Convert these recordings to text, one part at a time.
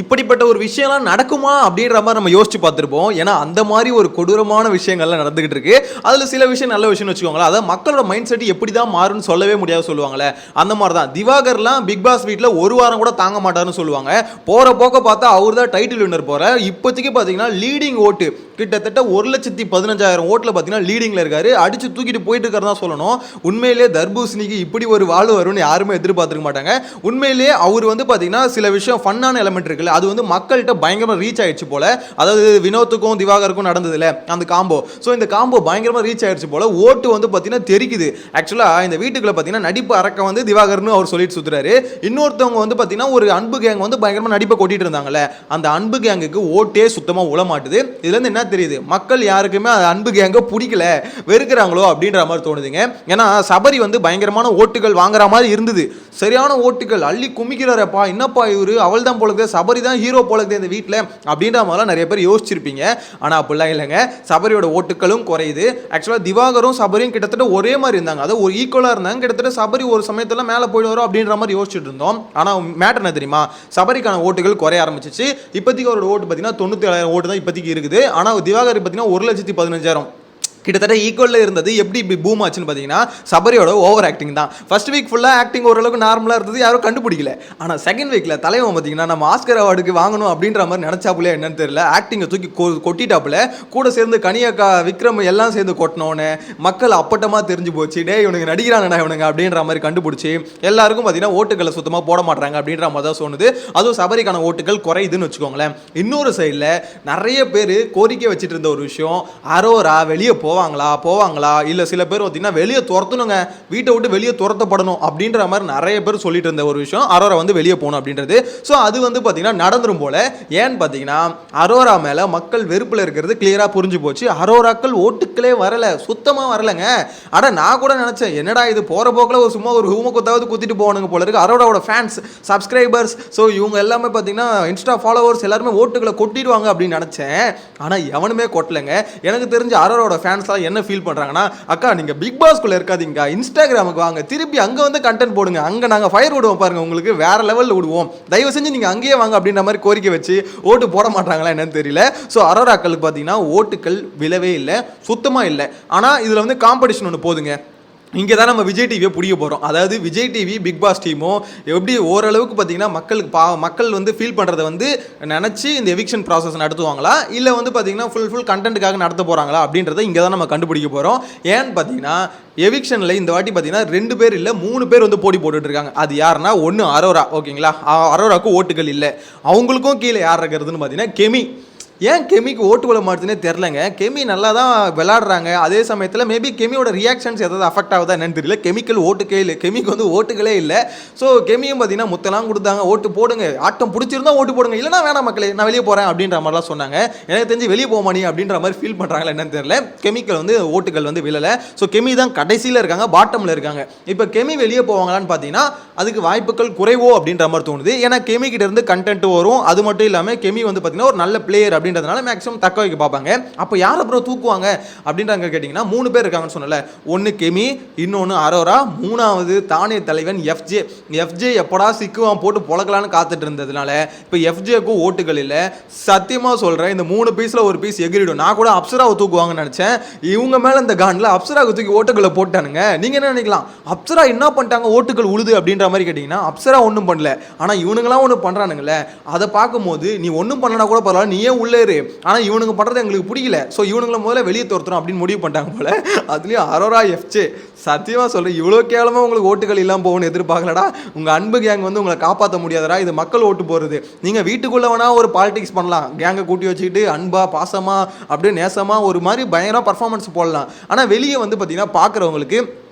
இப்படிப்பட்ட ஒரு விஷயம்லாம் நடக்குமா அப்படின்ற மாதிரி நம்ம யோசிச்சு பார்த்துருப்போம். ஏன்னா அந்த மாதிரி ஒரு கொடூரமான விஷயங்கள்லாம் நடந்துகிட்டு இருக்கு. அதுல சில விஷயம் நல்ல விஷயம்னு வச்சுக்கோங்களேன். அதாவது மக்களோட மைண்ட் செட் எப்படி தான் மாறும்னு சொல்லவே முடியாது சொல்லுவாங்களே, அந்த மாதிரி தான் திவாகர்லாம் பிக் பாஸ் வீட்டில் ஒரு வாரம் கூட தாங்க மாட்டாருன்னு சொல்லுவாங்க. போற போக்க பார்த்தா அவர் தான் டைட்டில் வின்னர் போற. இப்போதைக்கு பார்த்தீங்கன்னா லீடிங் ஓட்டு கிட்டத்தட்ட 1,15,000 ஓட்டில் பார்த்தீங்கன்னா லீடிங்ல இருக்காரு. அடிச்சு தூக்கிட்டு போயிட்டு இருக்காரு தான் சொல்லணும். உண்மையிலேயே தர்பூசணிக்கு இப்படி ஒரு வாழ்வு வரும்னு யாருமே எதிர்பார்த்துருக்க மாட்டாங்க. உண்மையிலேயே அவர் வந்து பார்த்தீங்கன்னா சில விஷயம் ஃபன்னான எலமெண்ட் இருக்கு, அது வந்து மக்கள்கிட்ட பயங்கரமா ரீச் ஆயிடுச்சு போல. அதாவது வினோத்துக்கும் திவாகருக்கும் நடந்ததுல அந்த காம்போ, ஸோ இந்த காம்போ பயங்கரமா ரீச் ஆயிடுச்சு போல. ஓட்டு வந்து பார்த்தீங்கன்னா தெரிக்குது. ஆக்சுவலா இந்த வீட்டுக்குள்ள பார்த்தீங்கன்னா நடிப்பு அரக்க வந்து திவாகர்னு அவர் சொல்லிட்டு சுத்துறாரு. இன்னொருத்தவங்க வந்து பார்த்தீங்கன்னா ஒரு அன்பு கேங் வந்து பயங்கரமா நடிப்பை கொட்டிட்டு இருந்தாங்கல்ல, அந்த அன்பு கேங்குக்கு ஓட்டே சுத்தமா உள மாட்டுது. இதுல இருந்து என்ன தெரியுது, மக்கள் யாருக்குமே அன்பு கேங்க பிடிக்கல, வெறுக்கிறாங்களோ அப்படின்ற மாதிரி தோணுதுங்க. ஏன்னா சபரி வந்து பயங்கரமான ஓட்டுகள் வாங்குற மாதிரி இருந்தது. சரியான ஓட்டுகள் அள்ளி குமிக்கிறாரப்பா, என்னப்பா இவரு அவள் தான் போல சபரி தான் ஹீரோ போல இந்த வீட்டில் அப்படின்ற மாதிரிலாம் நிறைய பேர் யோசிச்சிருப்பீங்க. ஆனால் அப்படிலாம் இல்லைங்க, சபரியோட ஓட்டுகளும் குறையுது. ஆக்சுவலாக திவாகரும் சபரியும் கிட்டத்தட்ட ஒரே மாதிரி இருந்தாங்க, அதாவது ஒரு ஈக்குவலாக இருந்தாங்க. கிட்டத்தட்ட சபரி ஒரு சமயத்தில் மேலே போயிட்டு வரும் அப்படின்ற மாதிரி யோசிச்சுட்டு இருந்தோம். ஆனால் மேட்டர் என்ன தெரியுமா, சபரிக்கான ஓட்டுகள் குறைய ஆரம்பிச்சிச்சு. இப்போதைக்கு அவரோட ஓட்டு பார்த்தீங்கன்னா 97,000 ஓட்டு தான் இப்போதைக்கு இருக்குது. ஆனால் திவாகர் பார்த்தீங்கன்னா 1,15,000 கிட்டத்தட்ட ஈக்குவலில் இருந்தது. எப்படி இப்படி பூம் ஆச்சுன்னு பார்த்தீங்கன்னா சபரியோட ஓவர் ஆக்டிங் தான். ஃபர்ஸ்ட் வீக் ஃபுல்லாக ஆக்டிங் ஓரளவுக்கு நார்மலாக இருந்தது, யாரும் கண்டுபிடிக்கல. ஆனால் செகண்ட் வீக்கில் தலைவன் பார்த்தீங்கன்னா நம்ம ஆஸ்கர் அவார்டுக்கு வாங்கணும் அப்படின்ற மாதிரி நினச்சாப்புல என்னன்னு தெரியல, ஆக்டிங்கை தூக்கி கொட்டிட்டாப்புல. கூட சேர்ந்து கனியக்கா விக்ரம் எல்லாம் சேர்ந்து கொட்டினோன்னு மக்கள் அப்பட்டமாக தெரிஞ்சு போச்சு, டே இவனுக்கு நடிக்கிறாங்கடா இவனுங்க அப்படின்ற மாதிரி கண்டுபிடிச்சி எல்லாருக்கும் பார்த்தீங்கன்னா ஓட்டுகளை சுத்தமாக போட மாட்டாங்க அப்படின்ற மாதிரி தான் சொன்னது. அதுவும் சபரிக்கான ஓட்டுகள் குறையுதுன்னு வச்சுக்கோங்களேன். இன்னொரு சைடில் நிறைய பேர் கோரிக்கை வச்சுட்டு இருந்த ஒரு விஷயம், அரோரா வெளியே போவாங்களா இல்ல சில பேர் பார்த்தீங்கன்னா வெளியே துரத்தணுங்க, வீட்டை விட்டு வெளியே துரத்தப்படணும் அப்படின்ற மாதிரி நிறைய பேர் சொல்லிட்டு இருந்த ஒரு விஷயம், அரோரா வந்து வெளியே போகணும் அப்படின்றது. ஸோ அது வந்து பார்த்தீங்கன்னா நடந்துரும் போல. ஏன்னு பார்த்தீங்கன்னா அரோரா மேல மக்கள் வெறுப்புல இருக்கிறது கிளியரா புரிஞ்சு போச்சு. அரோராக்கள் ஓட்டுக்களே வரல, சுத்தமா வரலங்க. அட நான் கூட நினைச்சேன் என்னடா இது போற போக்கில் ஒரு சும்மா ஒரு ஹூம குத்தாவது குத்திட்டு போகணுங்க போல இருக்கு. அரோராவோட ஃபேன்ஸ் சப்ஸ்கிரைபர்ஸ் ஸோ இவங்க எல்லாமே பார்த்தீங்கன்னா இன்ஸ்டா ஃபாலோவர்ஸ் எல்லாருமே ஓட்டுகளை கொட்டிடுவாங்க அப்படின்னு நினைச்சேன். ஆனால் எவனுமே கொட்டலைங்க. எனக்கு தெரிஞ்ச அரோராவோட ஃபேன்ஸ் என்ன ஃபீல் பண்றாங்கன்னா, அக்கா நீங்க பிக் பாஸ்க்குள்ள இருக்காதீங்க, இன்ஸ்டாகிராமுக்கு வாங்க, திருப்பி அங்க வந்து கண்டென்ட் போடுங்க, அங்க நாங்க ஃபயர் விடுவோம் பாருங்க, உங்களுக்கு வேற லெவல்ல விடுவோம், தயவு செஞ்சு நீங்க அங்கேயே வாங்க அப்படின்ற மாதிரி கோரிக்கை வச்சு ஓட்டு போட மாட்டாங்களா என்னன்னு தெரியல. ஸோ அரோராக்களுக்கு பார்த்தீங்கன்னா ஓட்டுகள் விழவே இல்லை, சுத்தமா இல்லை. ஆனா இதுல வந்து காம்படிஷன் ஒன்று போதுங்க. இங்கே தான் நம்ம விஜய் டிவியை பிடிக்க போகிறோம். அதாவது விஜய் டிவி பிக் பாஸ் டீமும் எப்படி ஓரளவுக்கு பார்த்தீங்கன்னா மக்கள் வந்து ஃபீல் பண்ணுறதை வந்து நினச்சி இந்த எவிக்ஷன் ப்ராசஸ் நடத்துவாங்களா, இல்லை வந்து பார்த்தீங்கன்னா ஃபுல் கண்டென்ட்டுக்காக நடத்த போகிறாங்களா அப்படின்றத இங்கே தான் நம்ம கண்டுபிடிக்க போகிறோம். ஏன்னு பார்த்தீங்கன்னா எவிக்ஷனில் இந்த வாட்டி பார்த்தீங்கன்னா 2 பேர் இல்லை 3 பேர் வந்து போட்டி போட்டுட்டு இருக்காங்க. அது யாருன்னா, ஒன்று அரோரா, ஓகேங்களா, அரோராவுக்கு ஓட்டுகள் இல்லை. அவங்களுக்கும் கீழே யார் இருக்கிறதுன்னு பார்த்தீங்கன்னா கெமி. ஏன் கெமிக்கு ஓட்டு விட மாட்டுதுன்னே தெரிலங்க. கெமி நல்லா தான் விளையாடுறாங்க, அதே சமயத்தில் மேபி கெமியோட ரியாக்ஷன்ஸ் எதாவது அஃபெக்ட் ஆகுதா என்னன்னு தெரியல. கெமிக்கல் ஓட்டுக்கே இல்லை, கெமிக்கு வந்து ஓட்டுகளே இல்லை. ஸோ கெமியும் பார்த்தீங்கன்னா முத்தெல்லாம் கொடுத்தாங்க, ஓட்டு போடுங்க, ஆட்டம் பிடிச்சிருந்தா ஓட்டு போடுங்க, இல்லைனா வேணாம் மக்களே நான் வெளியே போகிறேன் அப்படின்ற மாதிரிலாம் சொன்னாங்க. எனக்கு தெரிஞ்சு வெளியே போக மாட்டீங்க அப்படின்ற மாதிரி ஃபீல் பண்ணுறாங்களா என்னன்னு தெரியல. கெமிக்கல் வந்து ஓட்டுகள் வந்து விழலை. ஸோ கெமி தான் கடைசியில் இருக்காங்க, பாட்டமில் இருக்காங்க. இப்போ கெமி வெளியே போவாங்களான்னு பார்த்தீங்கன்னா அதுக்கு வாய்ப்புகள் குறைவோ அப்படின்ற மாதிரி தோணுது. ஏன்னா கெமி கிட்ட இருந்து கண்டென்ட் வரும், அது மட்டும் இல்லாமல் கெமி வந்து பார்த்தீங்கன்னா ஒரு நல்ல பிளேயர் அப்படின்றதுனால மேக்ஸிமம் தக்க வைக்க பார்ப்பாங்க. அப்போ யார் அப்புறம் தூக்குவாங்க அப்படின்றாங்க கேட்டிங்கன்னா 3 பேர் இருக்காங்கன்னு சொன்னல. ஒன்று கெமி, இன்னொன்று அரோரா, மூணாவது தானே தலைவன் எஃப்ஜே எப்படா சிக்குவான் போட்டு பொழக்கலான்னு காத்துட்டு இருந்ததுனால இப்போ எஃப்ஜேக்கும் ஓட்டுகள் இல்லை. சத்தியமாக சொல்கிறேன், இந்த 3 பீஸில் ஒரு பீஸ் எகிரிடும். நான் கூட அப்சராவை தூக்குவாங்கன்னு நினச்சேன். இவங்க மேலே இந்த காண்டில் அப்சராவுக்கு தூக்கி ஓட்டுகளை போட்டானுங்க. நீங்கள் என்ன நினைக்கலாம், அப்சரா என்ன பண்ணிட்டாங்க ஓட்டுகள் உழுது அப்படின்ற மாதிரி கேட்டிங்கன்னா அப்சரா ஒன்றும் பண்ணல. ஆனால் இவனுங்களாம் ஒன்று பண்ணுறானுங்களே, அதை பார்க்கும்போது நீ ஒன்றும் பண்ணனா கூட பரவாயில்ல, நீ ஏன் உள்ளே இரு, ஆனால் இவனுக்கு பண்ணுறது எங்களுக்கு பிடிக்கல, ஸோ இவனுங்களை முதல்ல வெளியே துரத்துறோம் அப்படின்னு முடிவு பண்ணிட்டாங்க போல. அதுலேயும் அரோரா எஃப்ஜே சத்தியமாக சொல்கிறேன், இவ்வளோ கேவலமாக உங்களுக்கு ஓட்டுகள் இல்லாமல் போகணும்னு எதிர்பார்க்கலடா. உங்கள் அன்பு கேங் வந்து உங்களை காப்பாற்ற முடியாதடா, இது மக்கள் ஓட்டு போகிறது. நீங்கள் வீட்டுக்குள்ளே வேணால் ஒரு பாலிடிக்ஸ் பண்ணலாம், கேங்கை கூட்டி வச்சுக்கிட்டு அன்பா பாசமாக அப்படியே நேசமாக ஒரு மாதிரி பயங்கரமாக பர்ஃபார்மன்ஸ் போடலாம். ஆனால் வெளியே வந்து பார்த்தீங்கன்னா பார்க்குறவங்களுக்கு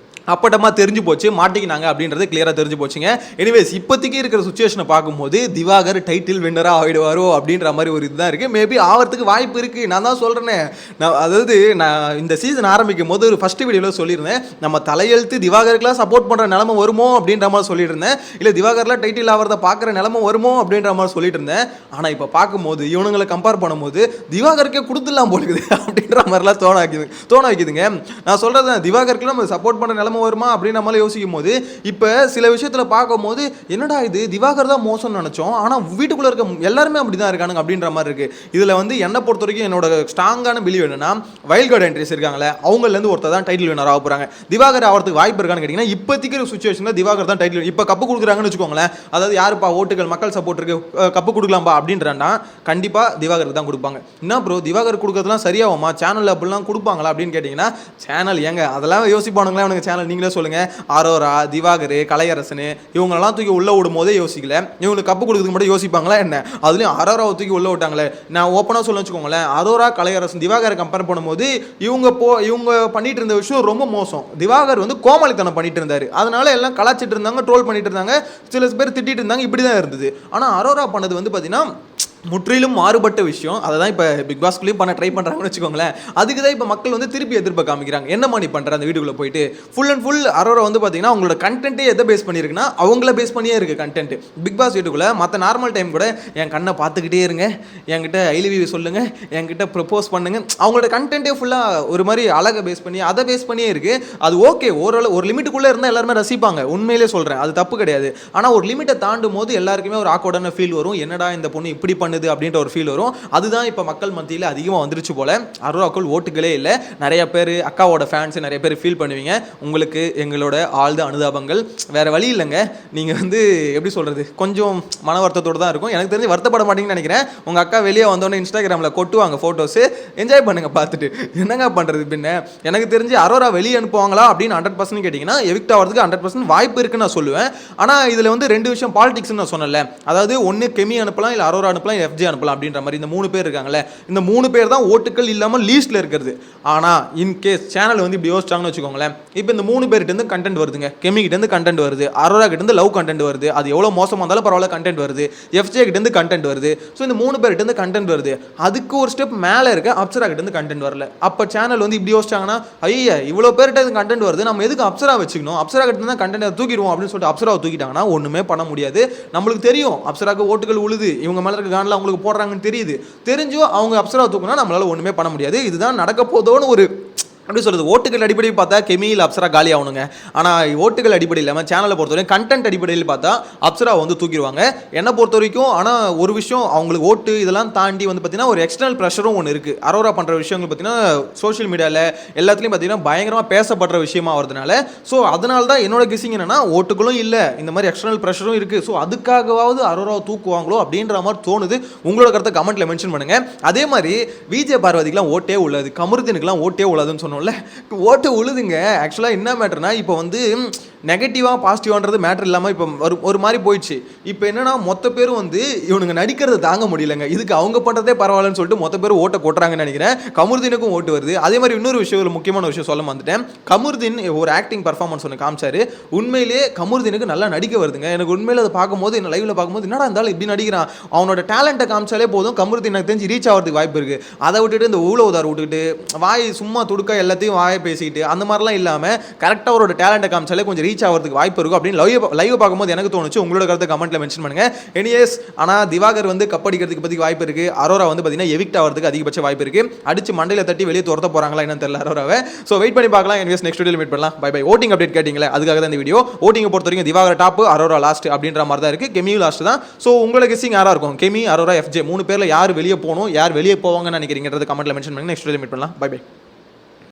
அப்பட்டமாக தெரிஞ்சு போச்சு, மாட்டிக்கினாங்க அப்படின்றது கிளியராக தெரிஞ்சு போச்சுங்க. எனிவேஸ் இப்போதைக்கு இருக்கிற சுச்சுவேஷனை பார்க்கும்போது திவாகர் டைட்டில் வின்னராக ஆகிடுவாரோ அப்படின்ற மாதிரி ஒரு இதுதான் இருக்குது. மேபி ஆகிறதுக்கு வாய்ப்பு இருக்குது. நான் தான் சொல்கிறேனே, நான் இந்த சீசன் ஆரம்பிக்கும் போது ஒரு ஃபஸ்ட்டு வீடியோவில் சொல்லியிருந்தேன், நம்ம தலையெழுத்து திவாகருக்குலாம் சப்போர்ட் பண்ணுற நிலமை வருமோ அப்படின்ற மாதிரி சொல்லிட்டு இருந்தேன். இல்லை திவாகர்லாம் டைட்டில் ஆகிறத பார்க்குற நிலமை வருமோ அப்படின்ற மாதிரி சொல்லிட்டு இருந்தேன். ஆனால் இப்போ பார்க்கும்போது இவனுங்களை கம்பேர் பண்ணும்போது திவாகருக்கே கொடுத்துடலாம் போலுக்குது அப்படின்ற மாதிரிலாம் தோண வைக்குதுங்க. நான் சொல்கிறது திவாகருக்கு நம்ம சப்போர்ட் பண்ணுற நிலமை நிலைமை வருமா அப்படின்னு நம்மளால யோசிக்கும் போது இப்போ சில விஷயத்தில் பார்க்கும்போது என்னடா இது திவாகர் தான் மோசம்னு நினச்சோம், ஆனால் வீட்டுக்குள்ளே இருக்க எல்லாருமே அப்படி தான் இருக்கானுங்க அப்படின்ற மாதிரி இருக்குது. இதில் வந்து என்னை பொறுத்த வரைக்கும் என்னோட ஸ்ட்ராங்கான பிலீவ் என்னன்னா, வைல்ட் கார்டு என்ட்ரிஸ் இருக்காங்களே அவங்கலேருந்து ஒருத்தர் தான் டைட்டில் வினர் ஆக போகிறாங்க. திவாகர் ஆகிறதுக்கு வாய்ப்பு இருக்கான்னு கேட்டிங்கன்னா இப்போதைக்கு சுச்சுவேஷனில் திவாகர் தான் டைட்டில். இப்போ கப்பு கொடுக்குறாங்கன்னு வச்சுக்கோங்களேன், அதாவது யாருப்பா ஓட்டுகள் மக்கள் சப்போர்ட் இருக்கு கப்பு கொடுக்கலாம்பா அப்படின்றா கண்டிப்பாக திவாகருக்கு தான் கொடுப்பாங்க. என்ன ப்ரோ திவாகர் கொடுக்கறதுலாம் சரியாகுமா, சேனல் அப்படிலாம் கொடுப்பாங்களா அப்படின்னு கேட்டிங்கன்னா, சேனல் ஏங்க அதெல்லாம் யோசிப்பானுங்களா அவனுக்கு சேனல் நீங்களே சொல்லுங்கள். அரோரா, திவாகர், கலையரசன் இவங்களெல்லாம் தூக்கி உள்ளே விடும் போதே யோசிக்கல, இவங்களுக்கு கப்பு கொடுக்குறதுக்கு மட்டும் யோசிப்பாங்களா என்ன? அதுலேயும் அரோராவை தூக்கி உள்ளே விட்டாங்களே. நான் ஓப்பனாக சொல்ல வச்சுக்கோங்களேன், அரோரா, கலையரசன், திவாகரை கம்பேர் பண்ணும்போது இவங்க பண்ணிட்டு இருந்த விஷயம் ரொம்ப மோசம். திவாகர் வந்து கோமாளித்தனம் பண்ணிட்டு இருந்தார், அதனால எல்லாம் கலாச்சிட்டு இருந்தாங்க, ட்ரோல் பண்ணிட்டு இருந்தாங்க, சில பேர் திட்டிட்டு இருந்தாங்க, இப்படி தான் இருந்தது. ஆனால் அரோரா பண்ணது வந்து பார்த்தீங்கன்னா முற்றிலும் மாறுபட்ட விஷயம். அதை தான் இப்போ பிக் பாஸ்குள்ளேயும் பண்ண ட்ரை பண்ணுறாங்கன்னு வச்சுக்கோங்களேன். அதுக்கு தான் இப்போ மக்கள் வந்து திருப்பி எதிர்ப்பு காமிக்கிறாங்க. என்ன மாதிரி பண்ணுற அந்த வீடியோவில் போயிட்டு ஃபுல் அண்ட் ஃபுல் அரோரா வந்து பார்த்தீங்கன்னா அவங்களோட கண்டென்ட்டே எதை பேஸ் பண்ணியிருக்குன்னா அவங்கள பேஸ் பண்ணியே இருக்குது கண்டென்ட். பிக் பாஸ் வீட்டுக்குள்ளே மற்ற நார்மல் டைம் கூட என் கண்ணை பார்த்துக்கிட்டே இருங்க, என்கிட்ட ஐலிவி சொல்லுங்கள், என்கிட்ட ப்ரப்போஸ் பண்ணுங்கள், அவங்களோட கண்டென்ட்டே ஃபுல்லாக ஒரு மாதிரி அழகை பேஸ் பண்ணி அதை பேஸ் பண்ணியே இருக்குது. அது ஓகே, ஓரளவு ஒரு லிமிட்டுக்குள்ளே இருந்தால் எல்லாருமே ரசிப்பாங்க, உண்மையிலே சொல்கிறேன், அது தப்பு கிடையாது. ஆனால் ஒரு லிமிட்டை தாண்டும் போது எல்லாருக்குமே ஒரு ஆக்வர்டான ஃபீல் வரும், என்னடா இந்த பொண்ணு இப்படி பண்ணுது அப்படின்ற ஒரு ஃபீல் வரும். அதுதான் இப்போ மக்கள் மத்தியில் அதிகமாக வந்துருச்சு போல. அரோராக்குள் ஓட்டுகளே இல்லை. நிறைய பேர் அக்காவோட ஃபேன்ஸ் நிறைய பேர் ஃபீல் பண்ணுவீங்க. உங்களுக்கு எங்களோட ஆழ்ந்த அனுதாபங்கள். வேறு வழி இல்லைங்க, நீங்கள் வந்து எப்படி சொல்கிறது, கொஞ்சம் மன வருத்தத்தோடு தான் இருக்கும். எனக்கு தெரிஞ்சு வருத்தப்பட மாட்டீங்கன்னு நினைக்கிறேன். உங்கள் அக்கா வெளியே வந்தோடனே இன்ஸ்டாகிராமில் கொட்டுவாங்க ஃபோட்டோஸு, என்ஜாய் பண்ணுங்கள் பார்த்துட்டு. என்னங்க பண்ணுறது பின்ன? எனக்கு தெரிஞ்சு அரோரா வெளியே அனுப்புவாங்களா அப்படின்னு 100% கேட்டிங்கன்னா எவிக்ட் ஆகிறதுக்கு 100% வாய்ப்பு இருக்குன்னு நான் சொல்லுவேன். ஆனால் இதில் வந்து 2 விஷயம் பாலிடிக்ஸ்னு நான் சொன்னல, அதாவது ஒன்று கெமி அனுப்பலாம், இல்லை அரோரா அனுப்பலாம், எஃப்ஜே அனுப்பலாம் அப்படின்ற மாதிரி. இந்த 3 பேர் இருக்காங்களே, இந்த 3 பேர் தான் ஓட்டுகள் இல்லாமல் லீஸ்ட்ல இருக்கிறது. ஆனால் இன்கேஸ் சேனல் வந்து இப்படி யோசிச்சாங்கன்னு வச்சுக்கோங்களேன், இப்போ இந்த 3 பேர்கிட்ட இருந்து கண்டென்ட் வருதுங்க, கெமி கிட்ட இருந்து கண்டென்ட் வருது, அரோரா கிட்ட இருந்து லவ் கண்டென்ட் வருது, அது எவ்வளோ மோசமாக இருந்தாலும் பரவாயில்ல கண்டென்ட் வருது, எஃப்ஜே கிட்ட இருந்து கண்டென்ட் வருது. ஸோ இந்த 3 பேர்கிட்ட இருந்து கண்டென்ட் வருது. அதுக்கு ஒரு ஸ்டெப் மேலே இருக்க அப்சரா கிட்ட இருந்து கண்டென்ட் வரல. அப்போ சேனல் வந்து இப்படி யோசிச்சாங்கன்னா, ஐயா இவ்வளோ பேர்கிட்ட இருந்து கண்டென்ட் வருது, நம்ம எதுக்கு அப்சரா வச்சுக்கணும், அப்சரா கிட்ட இருந்து கண்டென்ட் தூக்கிடுவோம் அப்படின்னு சொல்லிட்டு அப்சராவை தூக்கிட்டாங்கன்னா ஒன்றுமே பண்ண முடியாது. நம்மளுக்கு தெரியும் அப்சராக்கு ஓட்டுகள் உழுது, இவங்க மேலே இருக்க காண்டில் அவங்களுக்கு போடுறாங்கன்னு தெரிஞ்சோ அவங்க அப்சரா தூக்குனா நம்மளால ஒண்ணுமே பண்ண முடியாது. இதுதான் நடக்க போதோன்னு ஒரு அப்படி சொல்கிறது. ஓட்டுகள் அடிப்படையில் பார்த்தா கெமியில் அப்சரா காலி ஆகணுங்க. ஆனால் ஓட்டுகள் அடிப்படையில் இல்லாமல் சேனலை பொறுத்தவரைக்கும் கண்டென்ட் அடிப்படையில் பார்த்தா அப்சரா வந்து தூக்கிடுவாங்க என்னை பொறுத்த வரைக்கும். ஆனால் ஒரு விஷயம், அவங்களுக்கு ஓட்டு இதெல்லாம் தாண்டி வந்து பார்த்தீங்கன்னா ஒரு எக்ஸ்டர்னல் ப்ரெஷரும் ஒன்று இருக்குது. அரோரா பண்ணுற விஷயங்கள் பார்த்தீங்கன்னா சோஷியல் மீடியாவில் எல்லாத்துலேயும் பார்த்தீங்கன்னா பயங்கரமாக பேசப்படுற விஷயமா வரதுனால, ஸோ அதனால தான் என்னோட கெஸிங் என்னன்னா ஓட்டுகளும் இல்லை, இந்த மாதிரி எக்ஸ்டர்னல் ப்ரெஷரும் இருக்குது. ஸோ அதுக்காகவாவது அரோராவை தூக்குவாங்களோ அப்படின்ற மாதிரி தோணுது. உங்களோட கருத்தை கமெண்ட்டில் மென்ஷன் பண்ணுங்கள். அதே மாதிரி விஜய் பார்வதிக்கெலாம் ஓட்டே உள்ளது, கமருதீனுக்கெலாம் ஓட்டே உள்ளதுன்னு சொன்னோம்ல, ஓட்டு உழுதுங்க. ஆக்சுவலாக என்ன மேட்டர்னா, இப்போ வந்து நெகட்டிவாக பாசிட்டிவான்றது மேட்டர் இல்லாமல் இப்போ ஒரு மாதிரி போயிடுச்சு. இப்போ என்னன்னா மொத்த பேரும் வந்து இவனுங்க நடிக்கிறத தாங்க முடியலைங்க, இதுக்கு அவங்க பண்ணுறதே பரவாயில்லன்னு சொல்லிட்டு மொத்த பேரும் ஓட்டை கொட்டுறாங்கன்னு நினைக்கிறேன். கமருதீனுக்கும் ஓட்டு வருது. அதே மாதிரி இன்னொரு விஷயம், ஒரு முக்கியமான விஷயம் சொல்ல வந்துட்டேன். கமருதீன் ஒரு ஆக்டிங் பர்ஃபார்மன்ஸ் ஒன்று காமிச்சாரு. உண்மையிலேயே கமருதீனுக்கு நல்லா நடிக்க வருதுங்க. எனக்கு உண்மையில அதை பார்க்கும்போது, என்ன லைவ்ல பார்க்கும்போது, என்னடா இருந்தாலும் இப்படி நடிக்கிறான், அவனோட டேலண்ட்டை காமிச்சாலே போதும் கமருதீன் எனக்கு தெரிஞ்சு ரீச் ஆகிறதுக்கு வாய்ப்பு இருக்குது. அதை விட்டுட்டு இந்த ஊழவுதார் விட்டுக்கிட்டு வாய் சும்மா துடுக்க எல்லாத்தையும் வாயை பேசிக்கிட்டு அந்த மாதிரிலாம் இல்லாமல் கரெக்டாக அவரோட டேலண்ட்டை காமிச்சாலே கொஞ்சம் ரீச் ஆகிறதுக்கு வாய்ப்பு இருக்கும் அப்படின்னு லைவ் பார்க்கும்போது எனக்கு தோணுச்சு. உங்களோட கருத்தை கமெண்ட்ல மென்ஷன் பண்ணுங்க. எனிவேஸ், ஆனால் திவாகர் வந்து கப்படிக்கிறதுக்கு பற்றி வாய்ப்பு இருக்கு. அரோரா வந்து பார்த்தீங்கன்னா எவிக்ட் ஆகிறதுக்கு அதிகபட்ச வாய்ப்பு இருக்கு. அடிச்சு மண்டையில தட்டி வெளியே துரத்த போறாங்களா என்னன்னு தெரியல அரோராவை. ஸோ வெயிட் பண்ணி பார்க்கலாம். எனிவேஸ், நெக்ஸ்ட் வீடியோவில் மீட் பண்ணலாம். Bye bye. ஓட்டிங் அப்டேட் கேட்டிங்களே, அதுக்காக தான் இந்த வீடியோ. ஓட்டிங்கை பொறுத்த வரைக்கும் திவாகர் டாப், அரோரா லாஸ்ட் அப்படின்ற மாதிரி தான் இருக்கு. கெமியும் லாஸ்ட் தான். ஸோ உங்களோட கெஸ்ஸிங் யாரா இருக்கும்? கெமி, அரோரா, எஃப்ஜே 3 பேர்ல யார் வெளியே போகணும், யார் வெளியே போவாங்கன்னு நினைக்கிறீங்கன்றது கமெண்ட்ல மென்ஷன் பண்ணுங்க. நெக்ஸ்ட் வீடியோவில் மீட் பண்ணலாம். Bye by.